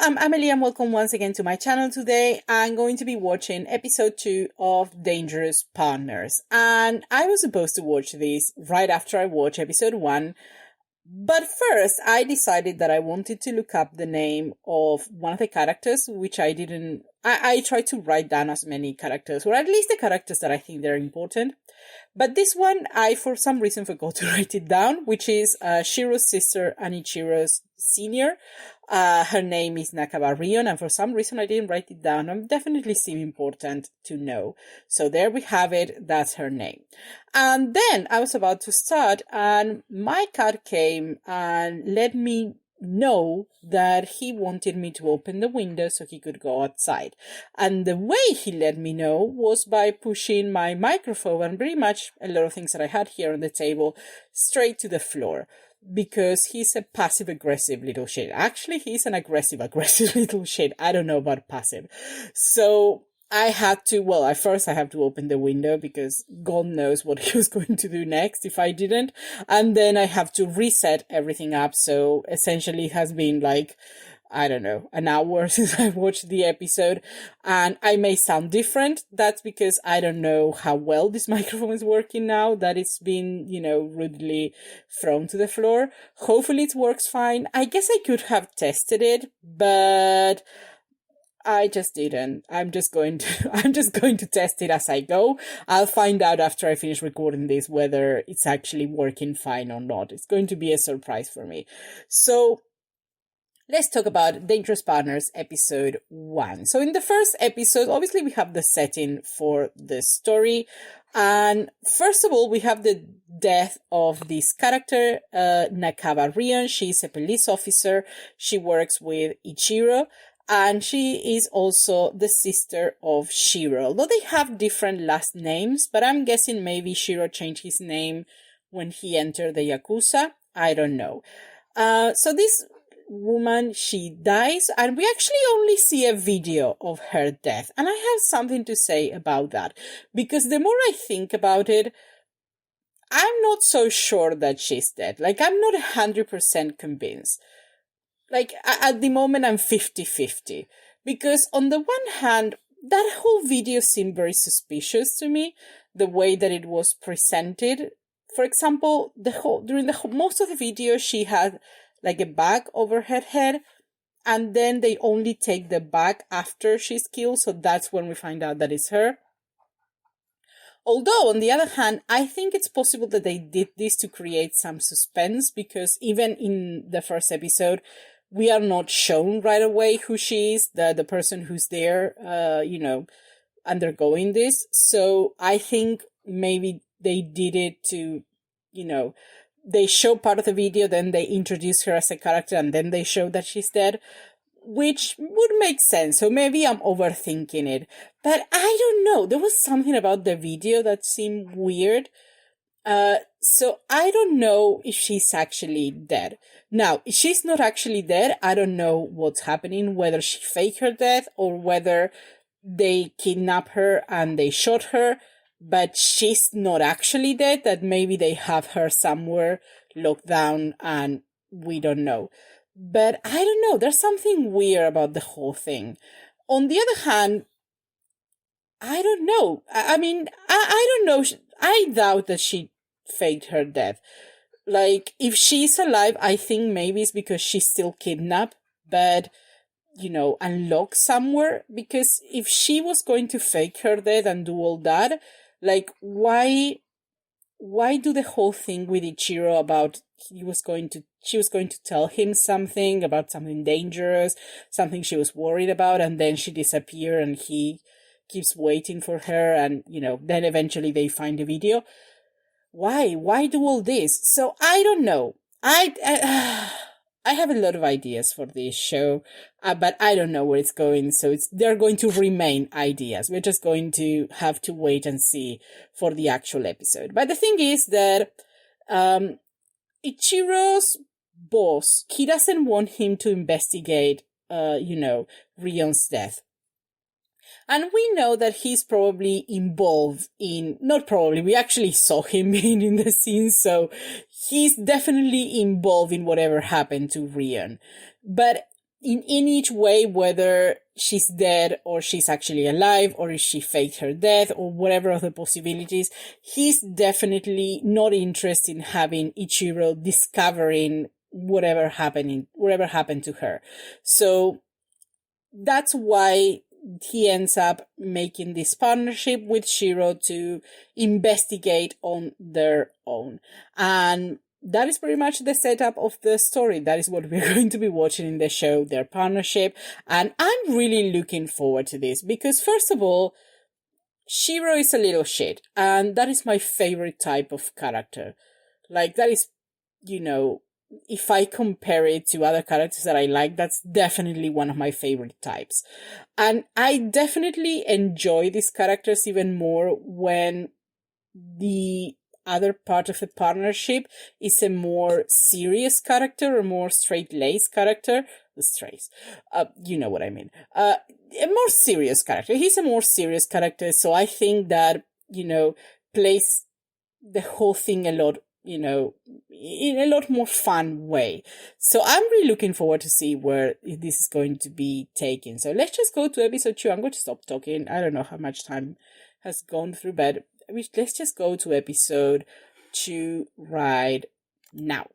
I'm Amelie and welcome once again to my channel. Today I'm going to be watching episode 2 of Dangerous Partners, and I was supposed to watch this right after I watch episode 1, but first I decided that I wanted to look up the name of one of the characters, which I didn't. I tried to write down as many characters, or at least the characters that I think they're important. But this one, I for some reason forgot to write it down, which is Shiro's sister and Ichiro's senior. Her name is Nakaba Rion, and for some reason I didn't write it down. It definitely seemed important to know. So there we have it. That's her name. And then I was about to start, and my cat came and let me know that he wanted me to open the window so he could go outside. And the way he let me know was by pushing my microphone and pretty much a lot of things that I had here on the table straight to the floor. Because he's a passive-aggressive little shit. Actually, he's an aggressive little shit. I don't know about passive. So I had to, at first I have to open the window because God knows what he was going to do next if I didn't. And then I have to reset everything up. So essentially it has been like, I don't know, an hour since I watched the episode, and I may sound different. That's because I don't know how well this microphone is working now that it's been, rudely thrown to the floor. Hopefully it works fine. I guess I could have tested it, but I just didn't. I'm just going to test it as I go. I'll find out after I finish recording this whether it's actually working fine or not. It's going to be a surprise for me. So let's talk about Dangerous Partners episode 1. So in the first episode, obviously we have the setting for the story. And first of all, we have the death of this character, Nakaba Rion. She's a police officer. She works with Ichiro. And she is also the sister of Shiro. Although they have different last names, but I'm guessing maybe Shiro changed his name when he entered the Yakuza. I don't know. So this woman, she dies, and we actually only see a video of her death, and I have something to say about that, because the more I think about it, I'm not so sure that she's dead. Like, I'm not 100% convinced. Like, at the moment I'm 50-50, because on the one hand, that whole video seemed very suspicious to me, the way that it was presented. For example, during most of the video, she had like a bag over her head, and then they only take the bag after she's killed, so that's when we find out that it's her. Although, on the other hand, I think it's possible that they did this to create some suspense, because even in the first episode, we are not shown right away who she is, the person who's there, undergoing this. So I think maybe they did it to, they show part of the video, then they introduce her as a character, and then they show that she's dead, which would make sense. So maybe I'm overthinking it. But I don't know. There was something about the video that seemed weird. So I don't know if she's actually dead. Now, if she's not actually dead, I don't know what's happening, whether she faked her death or whether they kidnapped her and they shot her, but she's not actually dead, that maybe they have her somewhere locked down and we don't know. But I don't know, there's something weird about the whole thing. On the other hand, I don't know. I mean, I don't know. I doubt that she faked her death. Like, if she's alive, I think maybe it's because she's still kidnapped, but, unlocked somewhere. Because if she was going to fake her death and do all that, like, why do the whole thing with Ichiro about she was going to tell him something about something dangerous, something she was worried about, and then she disappeared and he keeps waiting for her, and, then eventually they find the video. Why do all this? So I don't know. I have a lot of ideas for this show, but I don't know where it's going. So they're going to remain ideas. We're just going to have to wait and see for the actual episode. But the thing is that Ichiro's boss, he doesn't want him to investigate, Rion's death. And we know that he's probably involved in, not probably, we actually saw him being in the scene, so he's definitely involved in whatever happened to Rion. But in each way, whether she's dead or she's actually alive, or if she faked her death, or whatever other possibilities, he's definitely not interested in having Ichiro discovering whatever happened to her. So that's why he ends up making this partnership with Shiro to investigate on their own. And that is pretty much the setup of the story. That is what we're going to be watching in the show, their partnership. And I'm really looking forward to this because, first of all, Shiro is a little shit. And that is my favorite type of character. Like, that is, if I compare it to other characters that I like, that's definitely one of my favorite types. And I definitely enjoy these characters even more when the other part of the partnership is a more serious character, a more straight-laced character. The strays. You know what I mean. A more serious character. He's a more serious character, so I think that, plays the whole thing a lot, in a lot more fun way. So I'm really looking forward to see where this is going to be taken. So let's just go to episode 2. I'm going to stop talking. I don't know how much time has gone through, but let's just go to episode 2 right now.